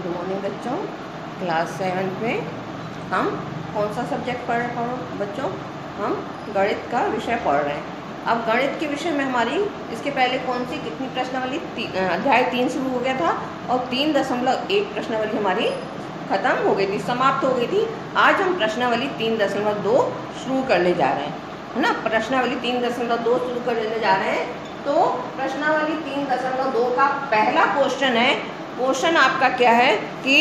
Good morning बच्चों। Class 7 में हम कौन सा सब्जेक्ट पढ़ रहे हैं बच्चों? हम गणित का विषय पढ़ रहे हैं। अब गणित के विषय में हमारी इसके पहले कौन सी कितनी प्रश्नावली अध्याय 3 शुरू हो गया था और 3.1 प्रश्नावली हमारी ख़त्म हो गई थी, समाप्त हो गई थी। आज हम प्रश्नावली 3.2 शुरू करने जा रहे हैं, है ना। प्रश्नावली 3.2 शुरू करने जा रहे हैं। तो प्रश्नावली 3.2 का पहला क्वेश्चन है। क्वेश्चन आपका क्या है कि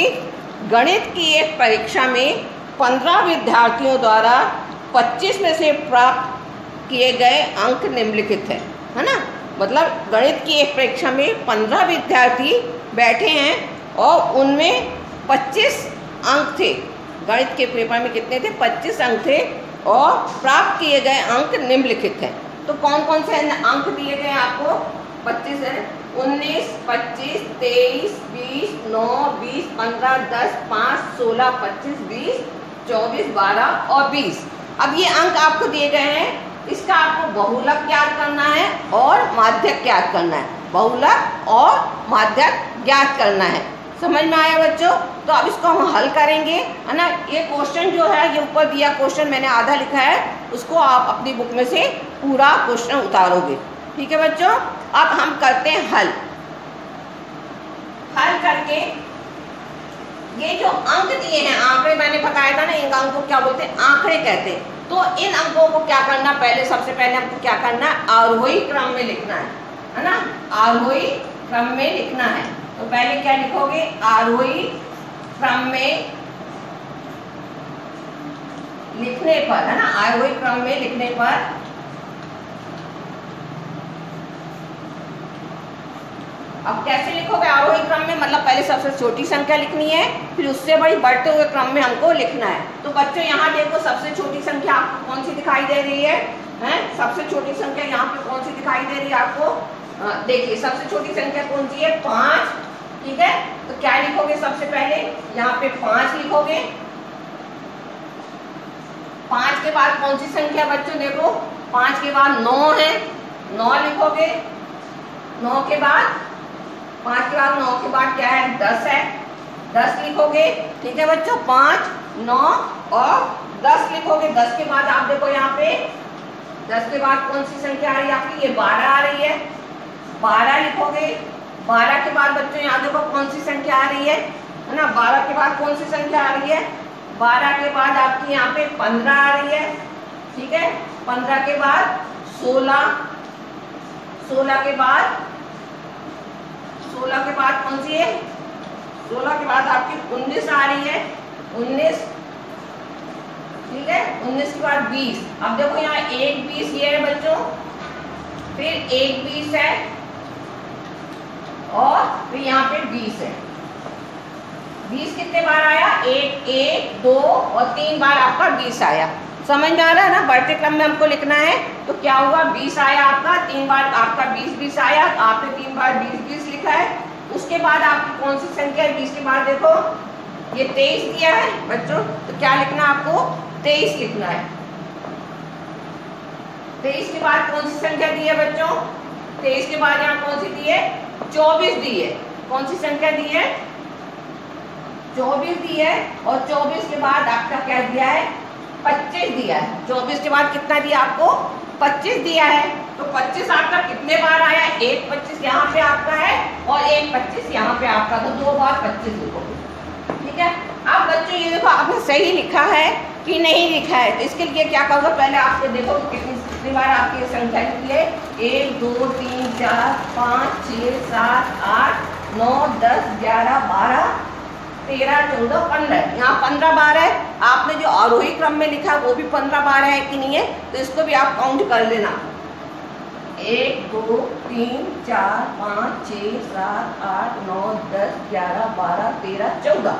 गणित की एक परीक्षा में 15 विद्यार्थियों द्वारा 25 में से प्राप्त किए गए अंक निम्नलिखित है ना। मतलब गणित की एक परीक्षा में 15 विद्यार्थी बैठे हैं और उनमें 25 अंक थे। गणित के पेपर में कितने थे? 25 अंक थे और प्राप्त किए गए अंक निम्नलिखित हैं। तो कौन कौन से अंक दिए गए आपको? 25 है। 19, 25, 23, 20, 9, 20, 15, 10, 5, 16, 25, 20, 24, 12 और 20। अब ये अंक आपको दिए गए हैं। इसका आपको बहुलक ज्ञात करना है और माध्यक ज्ञात करना है। बहुलक और माध्यक ज्ञात करना है। समझ में आया बच्चों? तो अब इसको हम हल करेंगे, है ना। ये क्वेश्चन जो है, ये ऊपर दिया क्वेश्चन मैंने आधा लिखा है, उसको आप अपनी बुक में से पूरा क्वेश्चन उतारोगे। ठीक है बच्चों। अब हम करते हैं हल। हल करके ये जो अंक दिए हैं, आंकड़े मैंने बताया था ना, इन अंकों को क्या बोलते हैं? आंकड़े कहते हैं। तो इन अंकों को क्या करना, सबसे पहले हमको क्या करना है? आरोही क्रम में लिखना है ना। आरोही क्रम में लिखना है। तो पहले क्या लिखोगे? आरोही क्रम में लिखने पर, है ना। आरोही क्रम में लिखने पर अब कैसे लिखोगे आरोही क्रम में? मतलब पहले सबसे छोटी संख्या लिखनी है, फिर उससे बड़ी बढ़ते हुए क्रम में हमको लिखना है। तो बच्चों यहाँ देखो, सबसे छोटी संख्या आपको कौन सी दिखाई दे रही है? सबसे छोटी संख्या यहाँ पे कौन सी दिखाई दे रही है आपको? देखिए सबसे छोटी संख्या कौन सी है? 5। ठीक है। तो क्या लिखोगे? सबसे पहले यहाँ पे 5 लिखोगे। 5 के बाद कौन सी संख्या बच्चों? देखो 5 के बाद 9 है, 9 लिखोगे। 9 के बाद 5 के बाद 9 के बाद क्या है? 10 है, 10 लिखोगे। ठीक है बच्चों। 5, 9 और 10 लिखोगे। 10 के बाद आप देखो यहाँ पे 10 के बाद कौन सी संख्या आ रही है आपकी? ये 12 आ रही है, 12 लिखोगे। 12 के बाद बच्चों यहाँ देखो कौन सी संख्या आ रही है ना। 12 के बाद कौन सी संख्या आ रही है? 12 के बाद आपकी यहाँ पे 15 आ रही है। ठीक है। 15 के बाद 16, 16 के बाद कौन सी है? 16 के बाद आपकी 19 आ रही है, 19। ठीक है। 19 के बाद 20। अब देखो यहाँ 1 20 ये है बच्चों, फिर 1 20 है और फिर यहाँ पे 20 है। 20 कितने बार आया? 1 2 और 3 बार आपका 20 आया। समझ में आ रहा है ना। बढ़ते क्रम में हमको लिखना है। तो क्या हुआ? 20 आया आपका, 3 बार आपका 20 आया, आपने 3 बार 20 लिखा है। उसके बाद आपकी कौन सी संख्या है? 20 के बाद देखो ये 23 दिया है बच्चों। तो क्या लिखना आपको? 23 लिखना है। 23 के बाद कौन सी संख्या दी है बच्चों? 23 के बाद यहाँ कौन सी दी है? 24 दी है। कौन सी संख्या दी है? 24 दी है। और 24 के बाद आपका क्या दिया है? 25 दिया है। 24 के बाद कितना दिया आपको? 25 दिया है। तो 25 आपका कितने बार आया? 1 25 यहाँ पे आपका है और 1 25 यहाँ पे आपका। तो 2 बार 25 लिखोगे। ठीक है। अब बच्चों ये देखो आपने सही लिखा है कि नहीं लिखा है। तो इसके लिए क्या करोगे? पहले आपको देखो कितनी बार आपकी संख्या लिखी है। 1 2 3 4 5 6 7 8 9 10 11 12 13 14 15। यहाँ 15 बार है। आपने जो आरोही क्रम में लिखा वो भी 15 बार है कि नहीं है? तो इसको भी आप काउंट कर लेना। 1 2 3 4 5 6 7 8 9 10 11 12 13 14।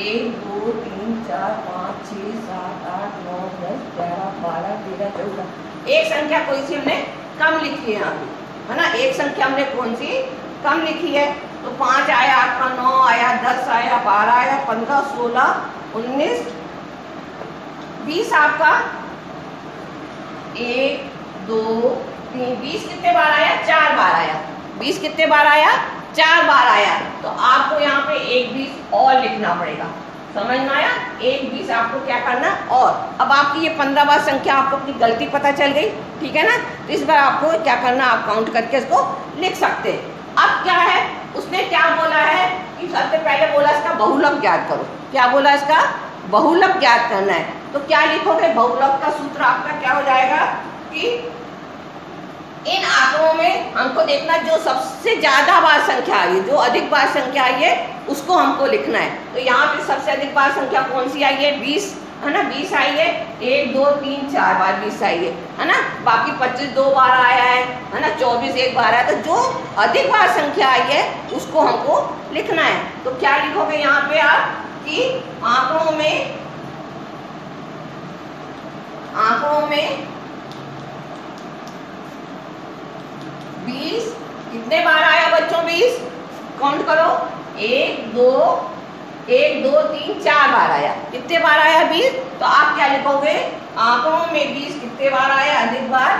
1 2 3 4 5 6 7 8 9 10 11 12 13 14। एक संख्या कोई सी हमने कम लिखी है यहाँ पे, है ना। एक संख्या हमने कौन सी कम लिखी है? तो 5 आया आपका, 9 आया, 10 आया, 12 आया, 15 16 19 20 आपका। 1 2 3 20 कितने बार आया? 4 बार आया। 20 कितने बार आया? 4 बार आया तो आपको यहाँ पे 1/20 और लिखना पड़ेगा। समझ में आया? 1/20 आपको क्या करना और। अब आपकी ये 15 बार संख्या आपको अपनी गलती पता चल गई, ठीक है ना? तो इस बार आपको क्या करना, आप काउंट करके इसको लिख सकते हैं। अब क्या है, उसने क्या बोला है कि सबसे पहले बोला इसका बहुलक ज्ञात करो। क्या बोला? इसका बहुलक ज्ञात करना है। तो क्या लिखोगे? बहुलक का सूत्र आपका क्या हो जाएगा कि इन आंकड़ों में हमको देखना जो सबसे ज्यादा बार संख्या आई है, जो अधिक बार संख्या आई है उसको हमको लिखना है। तो यहाँ पे सबसे अधिक बार संख्या कौन सी आई है? 20 है ना, 20 आई है। 1 2 3 4 बार 20 आई है ना। बाकी 25 2 बार आया है ना, 24 1 बार आया। तो जो अधिक बार संख्या आई है उसको हमको लिखना है। तो क्या लिखोगे यहाँ पे आप कि आंकड़ों में 20 कितने बार आया बच्चों? 20 काउंट करो। 1 2 3 4 बार आया। कितने बार आया? 20। तो आप क्या लिखोगे? आंकड़ों में 20 कितने बार आया? अधिक बार।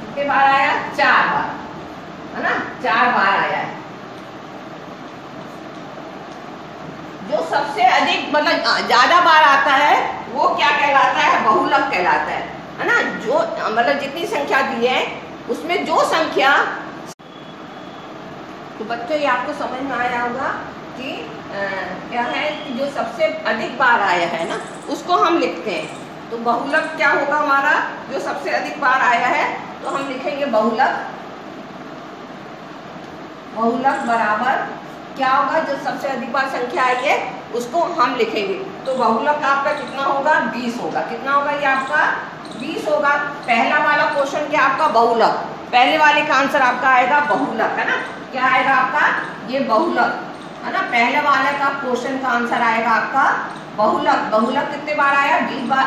कितने बार आया? 4 बार, है ना, 4 बार आया है। जो सबसे अधिक मतलब ज्यादा बार आता है वो क्या कहलाता है? बहुलक कहलाता है ना। जो मतलब जितनी संख्या दी है उसमें जो संख्या, तो बच्चों ये आपको समझ में आया होगा कि क्या है कि जो सबसे अधिक बार आया है ना उसको हम लिखते हैं। तो बहुलक क्या होगा हमारा? जो सबसे अधिक बार आया है तो हम लिखेंगे बहुलक बराबर क्या होगा? जो सबसे अधिक बार संख्या आई है उसको हम लिखेंगे। तो बहुलक आपका कितना होगा? 20 होगा। कितना होगा ये आपका? 20 होगा। पहला वाला क्वेश्चन क्या आपका? बहुलक। पहले वाले का आंसर आपका आएगा बहुलक, है ना। क्या आएगा आपका? ये बहुलक, है ना। पहले वाले का क्वेश्चन का आंसर आएगा आपका बहुलक। बहुलक कितने बार आया? 20 बार।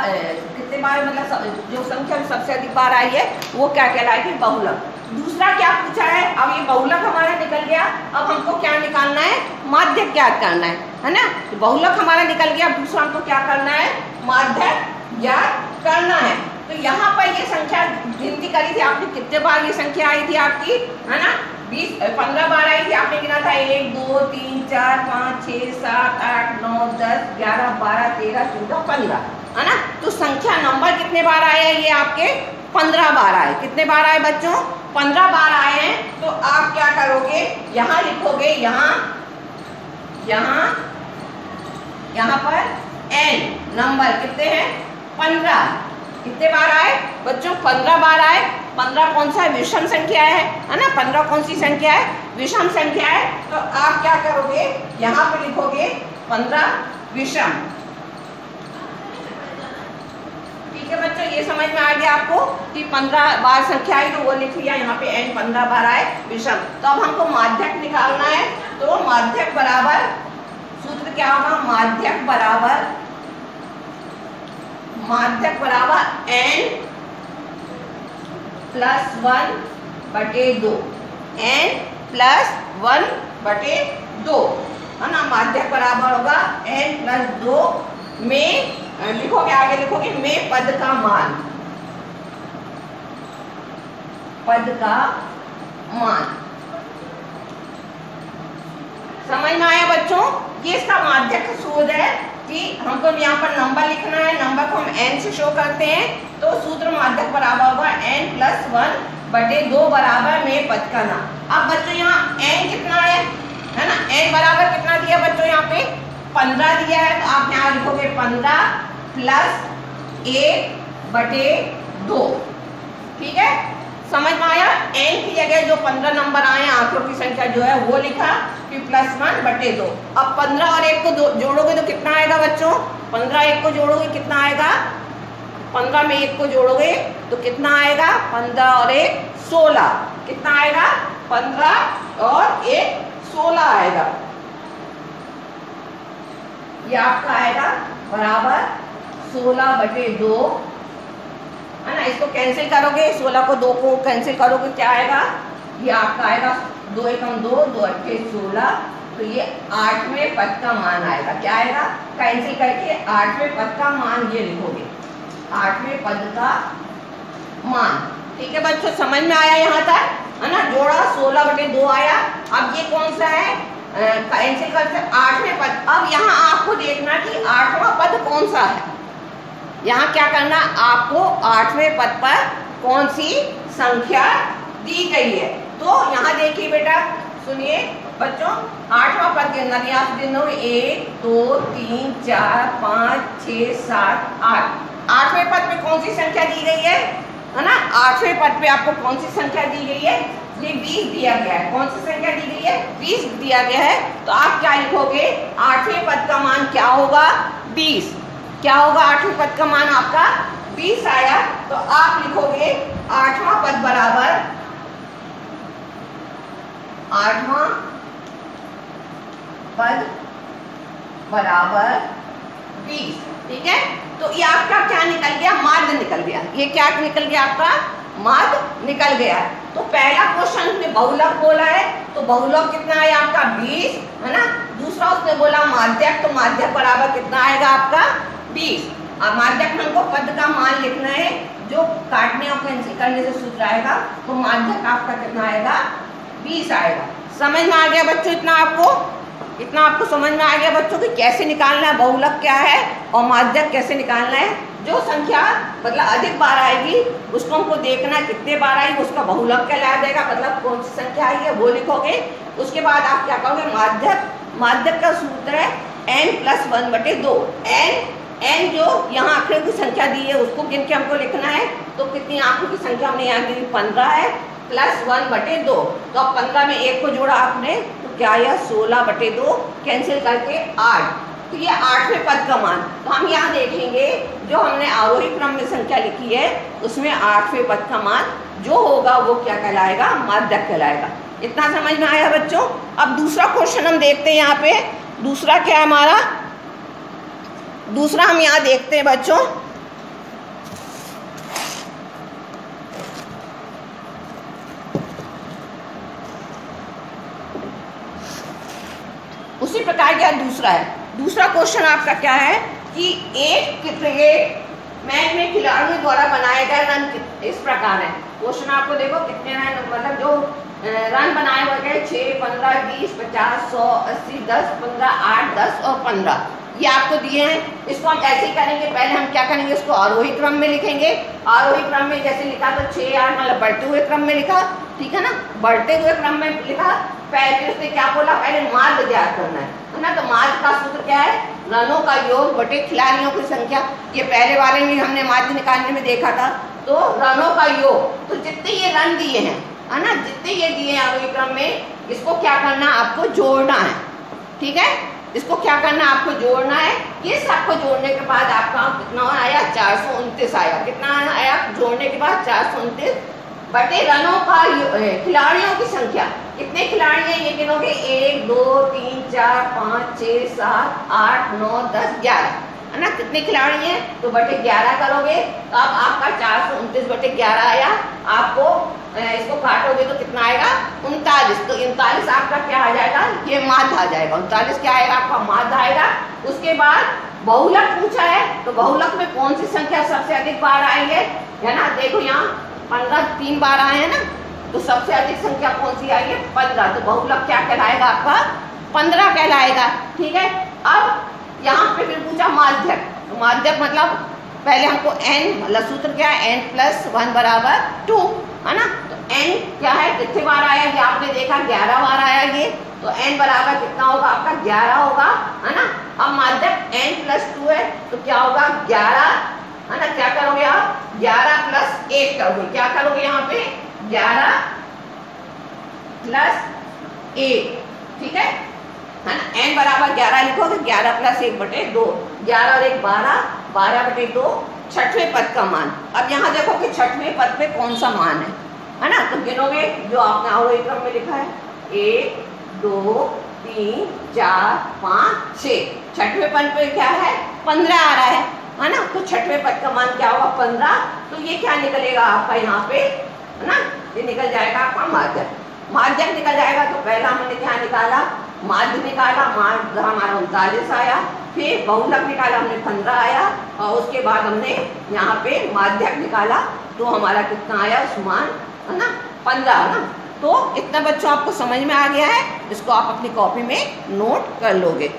कितने बार मतलब जो संख्या सबसे अधिक बार आई है वो क्या कहलाएगी? बहुलक। दूसरा क्या पूछा है? अब ये बहुलक हमारा निकल गया। अब हमको क्या निकालना है? माध्यक ज्ञात करना है ना। तो बहुलक हमारा निकल गया। दूसरा हमको क्या करना है? माध्यक ज्ञात करना है। तो यहाँ पर ये संख्या गिनती करी थी आपने, कितने बार ये संख्या आई थी आपकी, है ना? 15 बार आई थी। आपने गिना था 1 2 3 4 5 6 7 8 9 10 11 12 13 14 15, है ना। तो संख्या नंबर कितने बार आए हैं? ये आपके 15 बार आए। कितने बार आए बच्चों? 15 बार आए हैं। तो आप क्या करोगे? यहाँ लिखोगे, यहाँ पर n नंबर कितने हैं? 15। कितने बार आए बच्चों? 15 बार आए। 15 कौन सा है? विषम संख्या है ना। 15 कौन सी संख्या है? विषम संख्या है। तो आप क्या करोगे? यहाँ पे लिखोगे 15 विषम। ठीक है बच्चों, ये समझ में आ गया आपको कि 15 बार संख्या आई तो वो लिख लिया। यहाँ पे n 15 बार आए विषम। तो अब हमको माध्यक निकालना है। तो माध्यक बराबर सूत्र क्या होगा? माध्यक बराबर n प्लस 1/2। n प्लस 1/2, है ना। माध्यक बराबर होगा n प्लस 2 में लिखोगे, आगे लिखोगे में पद का मान। समझ में आया बच्चों? ये इसका माध्यक सूत्र है कि हमको यहाँ पर नंबर लिखना है। नंबर को हम n से शो करते हैं। तो सूत्र माध्यक बराबर होगा n प्लस 1/2 बराबर में पद का नाम। अब बच्चों यहाँ n कितना है ना। n बराबर कितना दिया बच्चों? यहाँ पे 15 दिया है। तो आप यहाँ लिखोगे 15 प्लस 1/2। ठीक है, समझ में आया? n की जगह जो 15 नंबर आए आंकड़ों की संख्या जो है वो लिखा, फिर प्लस 1/2। अब 15 और 1 को जोड़ोगे तो कितना आएगा बच्चों? 15 1 को जोड़ोगे कितना आएगा? 15 में 1 को जोड़ोगे तो कितना आएगा? 15 और 1 16। कितना आएगा? 15 और 1 16 आएगा। ये आपका आएगा बराबर 16/2, है ना। इसको कैंसिल करोगे, 16 को 2 को कैंसिल करोगे क्या आएगा? ये आपका आएगा 2 एकम 2, 2 अट्ठे 16। तो ये 8वें पद का मान आएगा। क्या आएगा? कैंसिल करके 8वें पद का मान ये लिखोगे, 8वें पद का मान। ठीक है बच्चों, समझ में आया यहाँ तक, है ना। जोड़ा 16/2 आया। अब ये कौन सा है, कैंसिल करते 8वें पद। अब यहाँ आपको देखना कि 8वां पद कौन सा है। यहाँ क्या करना, आपको 8वें पद पर कौन सी संख्या दी गई है। तो यहाँ देखिए बेटा, सुनिए बच्चों, 8वां पद गिनना दिया, 1 2 3 4 5 6 7 8। 8वें पद पे कौन सी संख्या दी गई है ना। 8वें पद पे आपको कौन सी संख्या दी गई है, ये 20 दिया गया है। कौन सी संख्या दी गई है, 20 दिया गया है। तो आप क्या लिखोगे, 8वें पद का मान क्या होगा, 20। क्या होगा, 8वें पद का मान आपका 20 आया। तो आप लिखोगे 8वां पद बराबर, 8वां पद बराबर 20। ठीक है, तो ये आपका क्या निकल गया, माध्य निकल गया। ये क्या निकल गया, आपका माध्य निकल गया। तो पहला क्वेश्चन उसने बहुलक बोला है, तो बहुलक कितना है आपका 20, है ना। दूसरा उसने बोला माध्यक, तो माध्यक बराबर कितना आएगा आपका 20। अब माध्यक में हमको पद का मान लिखना है, जो काटने और कैंसिल करने से सूत्र आएगा। तो माध्यक आपका कितना आएगा, 20 आएगा। समझ में आ गया बच्चों, इतना आपको समझ में आ गया बच्चों कि कैसे निकालना है, बहुलक क्या है और माध्यक कैसे निकालना है। जो संख्या मतलब अधिक बार आएगी उसको हमको देखना कितने बार आएगी, उसका बहुलक कहलाया जाएगा, मतलब कौन सी संख्या आई है वो लिखोगे। उसके बाद आप क्या कहोगे, माध्यक का सूत्र है n+1/2। n जो यहाँ आंकड़ों की संख्या दी है उसको गिन के हमको लिखना है। तो कितनी आंकड़ों की संख्या हमने यहाँ दी, 15 है, +1/2। तो अब 15 में 1 को जोड़ा आपने, तो क्या आया 16/2, कैंसिल करके 8। तो ये 8वें पद का मान। तो हम यहाँ देखेंगे जो हमने आरोही क्रम में संख्या लिखी है उसमें 8वें पद का मान जो होगा वो क्या कहलाएगा, माध्यक कहलाएगा। इतना समझ में आया बच्चों। अब दूसरा क्वेश्चन हम देखते हैं। यहाँ पे दूसरा क्या है हमारा, दूसरा हम यहाँ देखते हैं बच्चों, उसी प्रकार का दूसरा है। दूसरा क्वेश्चन आपका क्या है कि एक क्रिकेट मैच में खिलाड़ियों द्वारा बनाए गए रन इस प्रकार है। क्वेश्चन आपको देखो कितने रन, मतलब जो रन बनाए हुए गए 6, 15, 20, 50, 100, 80, 10, 15, 8, 10 और 15 ये आपको दिए हैं। इसको हम ऐसे ही करेंगे, पहले हम क्या करेंगे, इसको आरोही क्रम में लिखेंगे। आरोही क्रम में जैसे लिखा तो 6, 8 मतलब बढ़ते हुए क्रम में लिखा, ठीक है ना, बढ़ते हुए क्रम में लिखा। पहले उसने क्या बोला, पहले माध्य ज्ञात करना है ना। तो माध्य का सूत्र क्या है, रनों का योग बटे खिलाड़ियों की संख्या। ये पहले वाले में हमने माध्य निकालने में देखा था। तो रनों का योग, तो जितने ये रन दिए हैं, है ना, जितने ये दिए हैं आरोही क्रम में, इसको क्या करना, आपको जोड़ना है। ठीक है, इसको क्या करना, आपको जोड़ना है। ये सबको जोड़ने के बाद आपका कितना आया, 429 आया। कितना आया जोड़ने के बाद, 429 बटे रनों का खिलाड़ियों की संख्या। कितने खिलाड़ी हैं ये गिनोगे, 1 2 3 4 5 6 7 8 9 10 11, है ना। कितने खिलाड़ी हैं, तो बटे 11 करोगे। तो अब आपका 429 बटे 11 आया। आपको इसको काटोगे तो कितना आएगा, 39। तो 39 आपका क्या आ जाएगा, ये माध्य आ जाएगा। 39 क्या आएगा, आपका माध्य आएगा। उसके बाद बहुलक पूछा है, तो बहुलक में कौन सी संख्या सबसे अधिक बार आई है ना। देखो यहाँ 15 3 बार आए हैं ना, तो सबसे अधिक संख्या कौन सी आई है, 15। तो बहुलक क्या कहलाएगा, आपका 15 कहलाएगा। ठीक है, अब यहाँ पे फिर पूछा माध्यक। तो माध्यक मतलब पहले हमको n, मतलब सूत्र क्या है, n+1 बराबर 2, है ना। तो n क्या है, कितने बार आया, ये आपने देखा 11 बार आया ये। तो n बराबर कितना होगा, आपका 11 होगा, है ना। अब माध्यक n+2 है, तो क्या होगा 11, है ना। क्या करोगे आप, 11 + 1 करोगे। क्या करोगे यहाँ पे, 11 + 1, ठीक है ना। n बराबर 11 लिखोगे, 11 + 1/2, 11 और 1 12, 12/2 छठवें पद का मान। अब यहाँ देखो कि छठवें पद पे कौन सा मान है ना। तो गिनोगे जो आपने आरोही क्रम में लिखा है, 1 2 3 4 5 6। छठवें पद पे क्या है, 15 आ रहा है ना। तो छठवें पद का मान क्या होगा, 15। तो ये क्या निकलेगा आपका यहाँ पे, है ना, ये निकल जाएगा आपका माध्यक। माध्यक निकल जाएगा। तो पहला हमने क्या निकाला, माध्य निकाला, माध्य हमारा 39 आया। फिर बहुलक निकाला हमने, 15 आया। और और उसके बाद हमने यहाँ पे माध्यक निकाला तो हमारा कितना आया उस मान, है ना, 15, है ना। तो इतना बच्चों आपको समझ में आ गया है, इसको आप अपनी कॉपी में नोट कर लोगे।